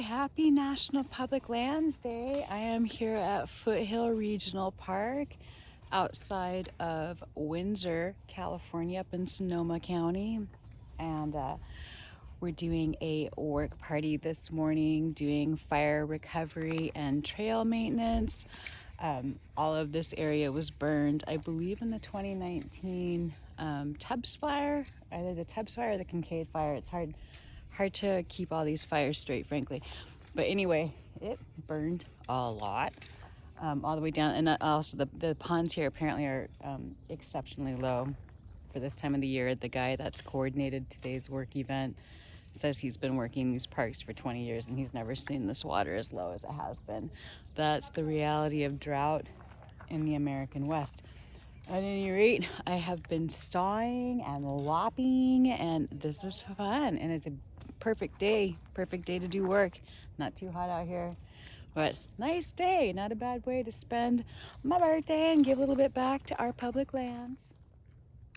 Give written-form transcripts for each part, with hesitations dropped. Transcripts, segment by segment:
happy National Public Lands Day. I am here at Foothill Regional Park outside of Windsor, California, up in Sonoma County. And we're doing a work party this morning, doing fire recovery and trail maintenance. All of this area was burned, I believe, in the 2019 Tubbs fire, either the Tubbs fire or the Kincaid fire. It's hard to keep all these fires straight, frankly. But anyway, it burned a lot, all the way down. And also the ponds here apparently are exceptionally low for this time of the year. The guy that's coordinated today's work event says he's been working these parks for 20 years and he's never seen this water as low as it has been. That's the reality of drought in the American West. At any rate, I have been sawing and lopping, and this is fun, and it's a perfect day to do work. Not too hot out here, but nice day. Not a bad way to spend my birthday and give a little bit back to our public lands.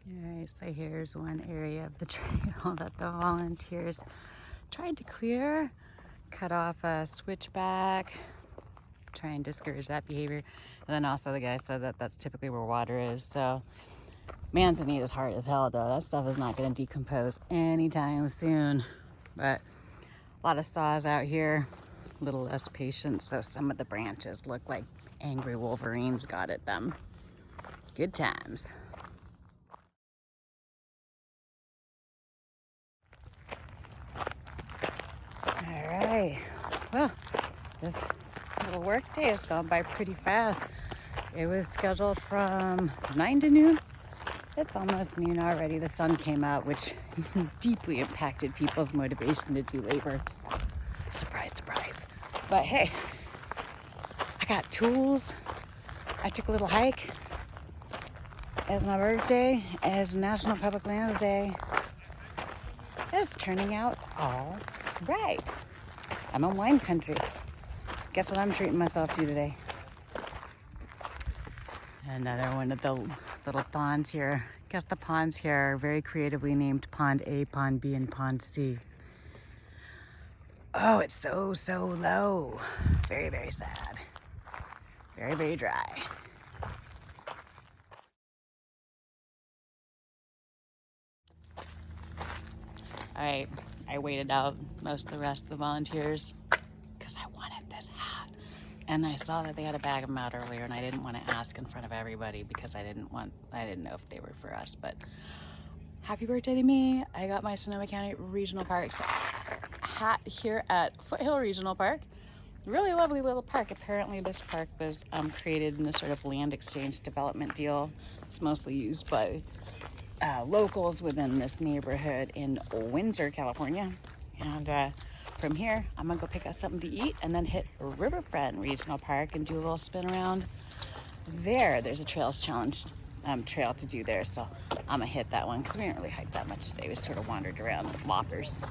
All right, so here's one area of the trail that the volunteers tried to clear. Cut off a switchback, try and discourage that behavior. And then also the guy said that that's typically where water is. So manzanite is hard as hell though. That stuff is not going to decompose anytime soon. But a lot of saws out here, a little less patience. So some of the branches look like angry wolverines got at them. Good times. All right. Well, this little work day has gone by pretty fast. It was scheduled from 9 to noon. It's almost noon already. The sun came out, which deeply impacted people's motivation to do labor. Surprise, surprise. But hey, I got tools. I took a little hike. As my birthday, as National Public Lands Day. It's turning out all right. I'm in wine country. Guess what I'm treating myself to today? Another one of the little ponds here. Guess the ponds here are very creatively named Pond A, Pond B, and Pond C. Oh, it's so low. Very, very sad. Very, very dry. All right, I waited out most of the rest of the volunteers because I wanted this hat. And I saw that they had a bag of them out earlier, and I didn't want to ask in front of everybody because I didn't know if they were for us. But happy birthday to me. I got my Sonoma County Regional Parks hat here at Foothill Regional Park. Really lovely little park. Apparently this park was created in a sort of land exchange development deal. It's mostly used by locals within this neighborhood in Windsor, California. And from here, I'm gonna go pick up something to eat and then hit Riverfront Regional Park and do a little spin around there. There's a Trails Challenge trail to do there, so I'm gonna hit that one because we didn't really hike that much today. We sort of wandered around with loppers.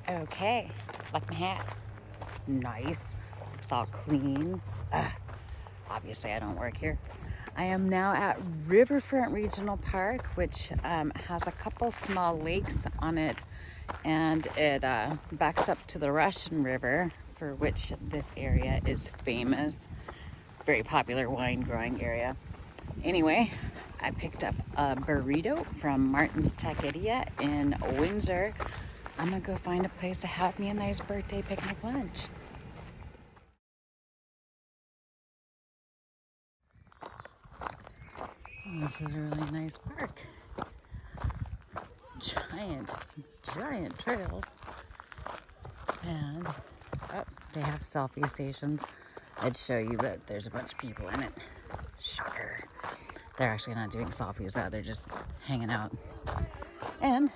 Okay, like my hat. Nice. Looks all clean. Obviously, I don't work here. I am now at Riverfront Regional Park, which has a couple small lakes on it, and it backs up to the Russian River, for which this area is famous. Very popular wine growing area. Anyway, I picked up a burrito from Martin's Taqueria in Windsor. I'm gonna go find a place to have me a nice birthday picnic lunch. This is a really nice park. Giant trails. And they have selfie stations. I'd show you, but there's a bunch of people in it. Shocker. They're actually not doing selfies though, they're just hanging out. And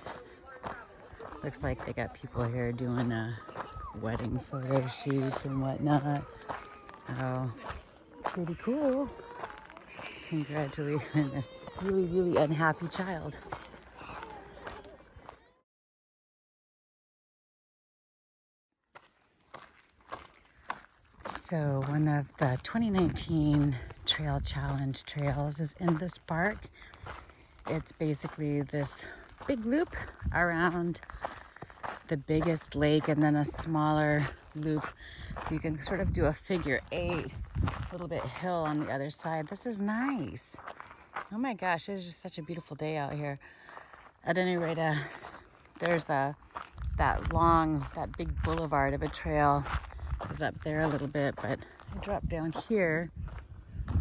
looks like they got people here doing wedding photo shoots and whatnot. Oh, pretty cool. Congratulations, a really unhappy child. So one of the 2019 Trail Challenge trails is in this park. It's basically this big loop around the biggest lake and then a smaller loop. So you can sort of do a figure 8, a little bit hill on the other side. This is nice. Oh my gosh, it is just such a beautiful day out here. At any rate, there's that big boulevard of a trail is up there a little bit, but I dropped down here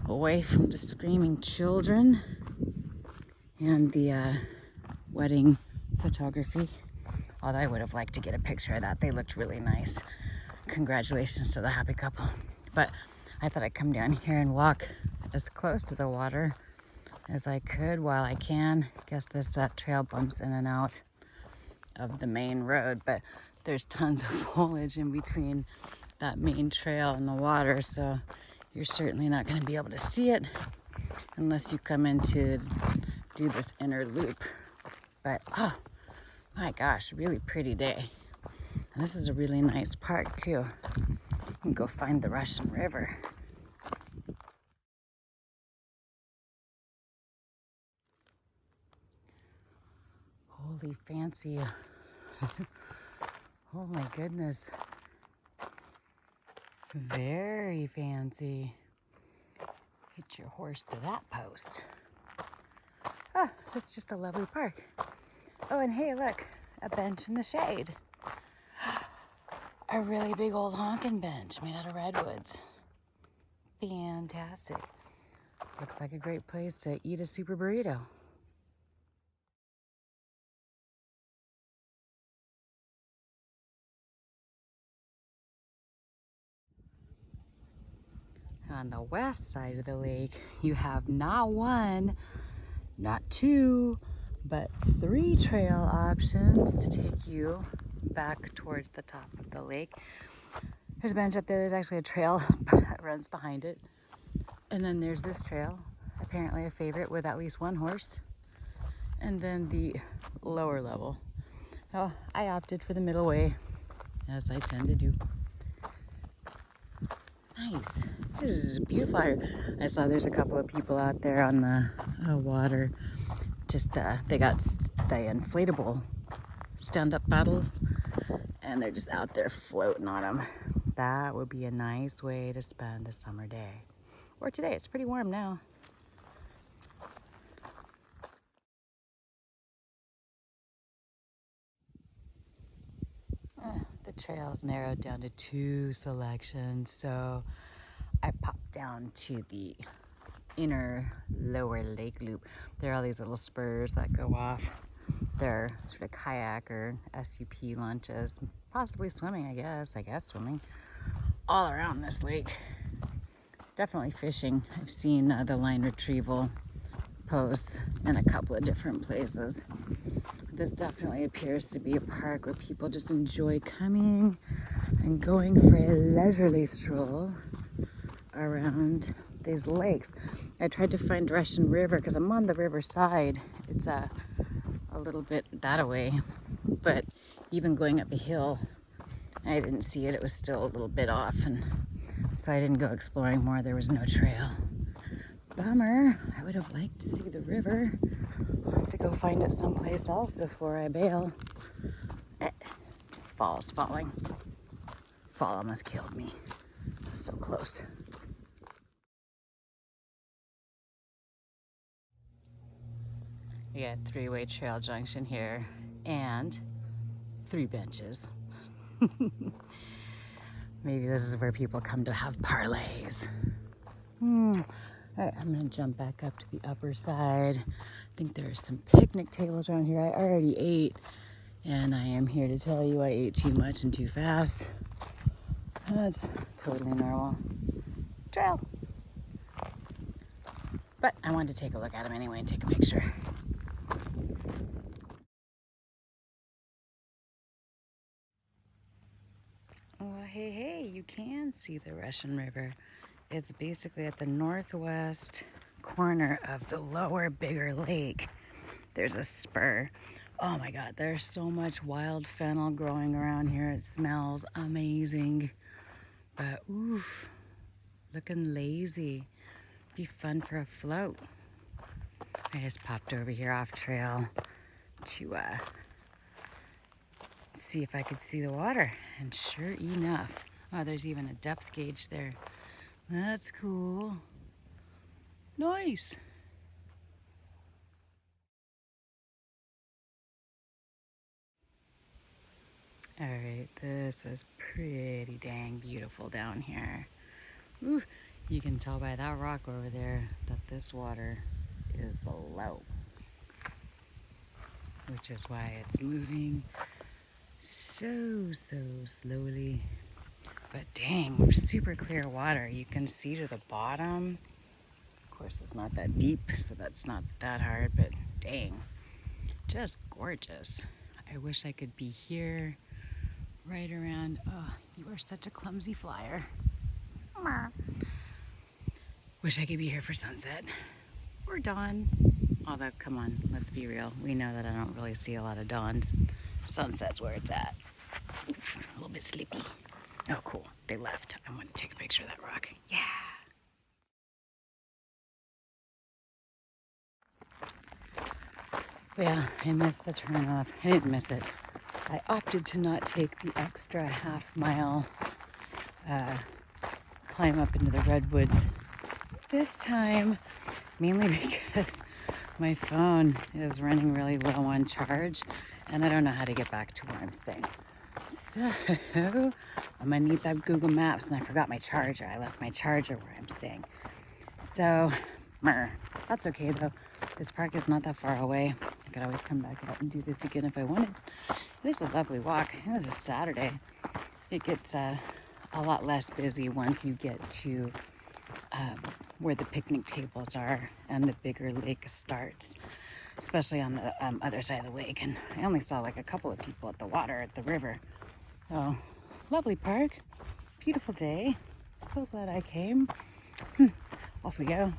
away from the screaming children and the wedding photography. Although I would have liked to get a picture of that. They looked really nice. Congratulations to the happy couple. But I thought I'd come down here and walk as close to the water as I could while I can. Guess this trail bumps in and out of the main road, but there's tons of foliage in between that main trail and the water, so you're certainly not going to be able to see it unless you come in to do this inner loop. But oh my gosh, really pretty day. And this is a really nice park too. You can go find the Russian River. Holy fancy. Oh my goodness. Very fancy. Hitch your horse to that post. Oh, this is just a lovely park. Oh, and hey, look, a bench in the shade. A really big old honkin' bench made out of redwoods. Fantastic. Looks like a great place to eat a super burrito. On the west side of the lake, you have not one, not two, but 3 trail options to take you back towards the top of the lake. There's a bench up there. There's actually a trail that runs behind it. And then there's this trail, apparently a favorite with at least one horse. And then the lower level. Oh, I opted for the middle way, as I tend to do. Nice. This is beautiful. I saw there's a couple of people out there on the water. Just, they got the inflatable stand-up paddles, and they're just out there floating on them. That would be a nice way to spend a summer day. Or today, it's pretty warm now. The trail's narrowed down to 2 selections, so I popped down to the inner lower lake loop. There are all these little spurs that go off. They're sort of kayak or SUP launches, possibly swimming, I guess swimming, all around this lake. Definitely fishing. I've seen the line retrieval posts in a couple of different places. This definitely appears to be a park where people just enjoy coming and going for a leisurely stroll around these lakes. I tried to find Russian River because I'm on the riverside. It's a little bit that away, but even going up a hill, I didn't see it. It was still a little bit off, and so I didn't go exploring more. There was no trail. Bummer. I would have liked to see the river. I'll have to go find it someplace else before I bail. Fall's falling. Fall almost killed me. I was so close. We got 3-way trail junction here and 3 benches. Maybe this is where people come to have parlays. All right, I'm gonna jump back up to the upper side. I think there are some picnic tables around here. I already ate, and I am here to tell you I ate too much and too fast. That's totally normal. Trail. But I wanted to take a look at them anyway and take a picture. Well, hey, you can see the Russian River. It's basically at the northwest corner of the lower, bigger lake. There's a spur. Oh my God, there's so much wild fennel growing around here. It smells amazing. But oof, looking lazy. Be fun for a float. I just popped over here off trail to see if I could see the water. And sure enough, oh, there's even a depth gauge there. That's cool. Nice. All right, this is pretty dang beautiful down here. Ooh, you can tell by that rock over there that this water is low, which is why it's moving so slowly. But dang, super clear water. You can see to the bottom. Of course, it's not that deep, so that's not that hard, but dang, just gorgeous. I wish I could be here right around. Oh, you are such a clumsy flyer. Wish I could be here for sunset or dawn. Although, come on, let's be real. We know that I don't really see a lot of dawns. Sunset's where it's at. Oof, a little bit sleepy. Oh, cool. They left. I want to take a picture of that rock. Yeah. Yeah, I missed the turnoff. I didn't miss it. I opted to not take the extra half-mile climb up into the redwoods this time, mainly because my phone is running really low on charge and I don't know how to get back to where I'm staying. So I'm gonna need that Google Maps, and I forgot my charger. I left my charger where I'm staying. So that's okay though. This park is not that far away. I could always come back out and do this again if I wanted. It is a lovely walk. It was a Saturday. It gets a lot less busy once you get to where the picnic tables are and the bigger lake starts, especially on the other side of the lake. And I only saw like a couple of people at the water at the river. So, lovely park, beautiful day. So glad I came. Off we go.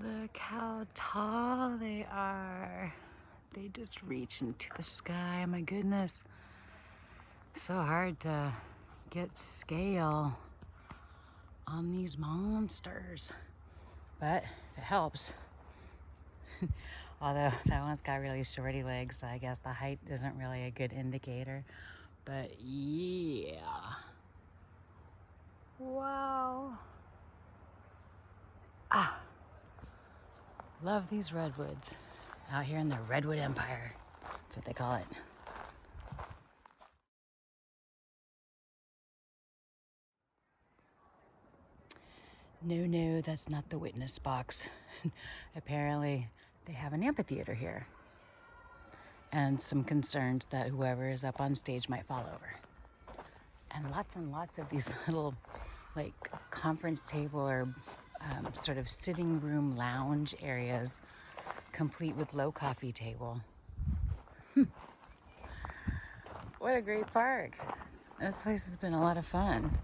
Look how tall they are. They just reach into the sky. My goodness. So hard to get scale on these monsters. But if it helps. Although that one's got really shorty legs, so I guess the height isn't really a good indicator. But yeah. Wow. Love these redwoods. Out here in the Redwood Empire. That's what they call it. No, that's not the witness box. Apparently, they have an amphitheater here. And some concerns that whoever is up on stage might fall over. And lots of these little, like, conference table or sort of sitting room lounge areas, complete with low coffee table. What a great park. This place has been a lot of fun.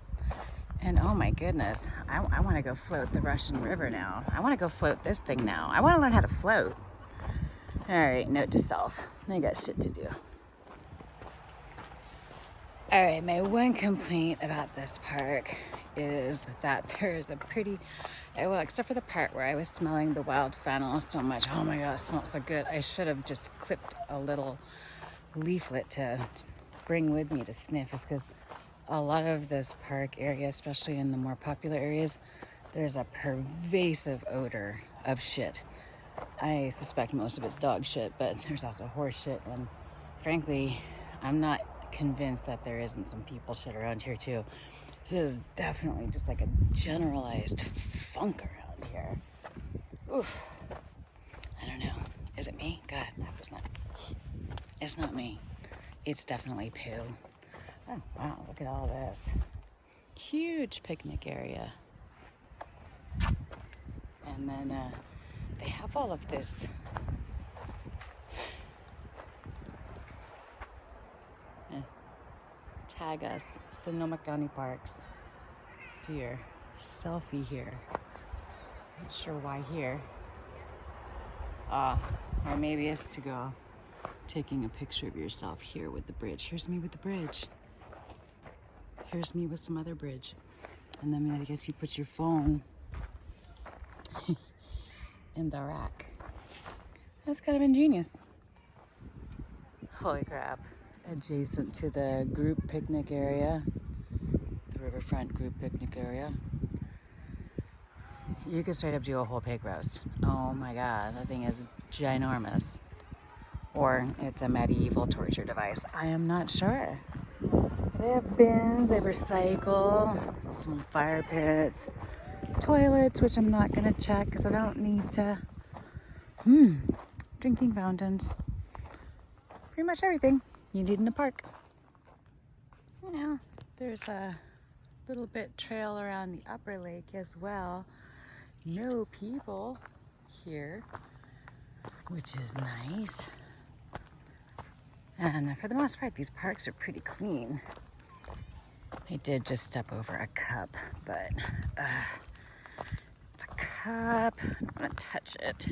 And oh my goodness, I want to go float the Russian River now. I want to go float this thing now. I want to learn how to float. All right, note to self. I got shit to do. All right, my one complaint about this park is that there's a pretty, well, except for the part where I was smelling the wild fennel so much. Oh my God, it smells so good. I should have just clipped a little leaflet to bring with me to sniff, is because a lot of this park area, especially in the more popular areas, there's a pervasive odor of shit. I suspect most of it's dog shit, but there's also horse shit. And frankly, I'm not convinced that there isn't some people shit around here too. This is definitely just like a generalized funk around here. Oof. I don't know. Is it me? God, that was not. It's not me. It's definitely poo. Oh, wow, look at all this. Huge picnic area. And then they have all of this. Tag us, Sonoma County Parks. Do your selfie here. Not sure why here. Or maybe it's to go taking a picture of yourself here with the bridge. Here's me with the bridge. Here's me with some other bridge. And then I guess you put your phone in the rack. That's kind of ingenious. Holy crap. Adjacent to the group picnic area, the Riverfront group picnic area, you could straight up do a whole pig roast. Oh my god, that thing is ginormous. Or it's a medieval torture device. I am not sure. They have bins, they recycle, some fire pits, toilets, which I'm not gonna check because I don't need to. Drinking fountains. Pretty much everything you need in a park. Yeah, there's a little bit trail around the upper lake as well. No people here, which is nice. And for the most part, these parks are pretty clean. I did just step over a cup, but it's a cup. I don't want to touch it.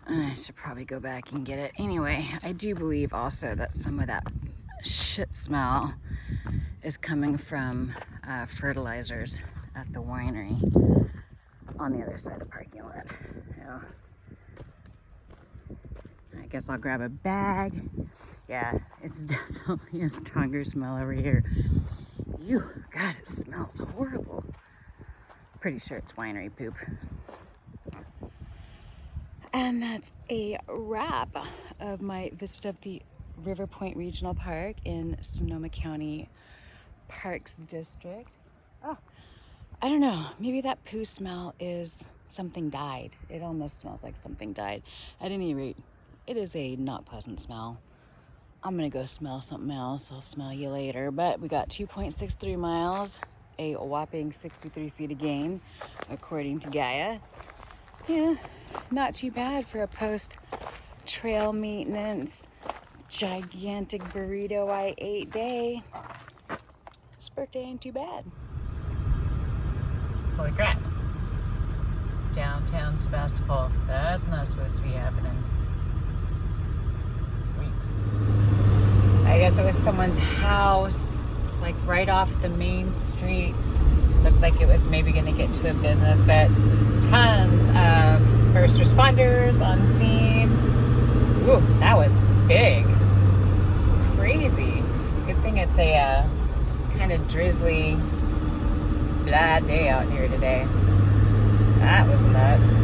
I should probably go back and get it. Anyway, I do believe also that some of that shit smell is coming from fertilizers at the winery on the other side of the parking lot. Yeah. I guess I'll grab a bag. Yeah, it's definitely a stronger smell over here. Ew, God, it smells horrible. Pretty sure it's winery poop. And that's a wrap of my visit of the River Point Regional Park in Sonoma County Parks District. Oh, I don't know. Maybe that poo smell is something died. It almost smells like something died. At any rate, it is a not pleasant smell. I'm gonna go smell something else. I'll smell you later. But we got 2.63 miles, a whopping 63 feet of gain, according to Gaia. Yeah, not too bad for a post-trail maintenance, gigantic burrito I ate day. This birthday ain't too bad. Holy crap. Downtown Sebastopol. That's not supposed to be happening. Weeks. I guess it was someone's house, like right off the main street. Looked like it was maybe going to get to a business, but tons of first responders on scene. Ooh, that was big. Crazy. Good thing it's a kind of drizzly, blah day out here today. That was nuts.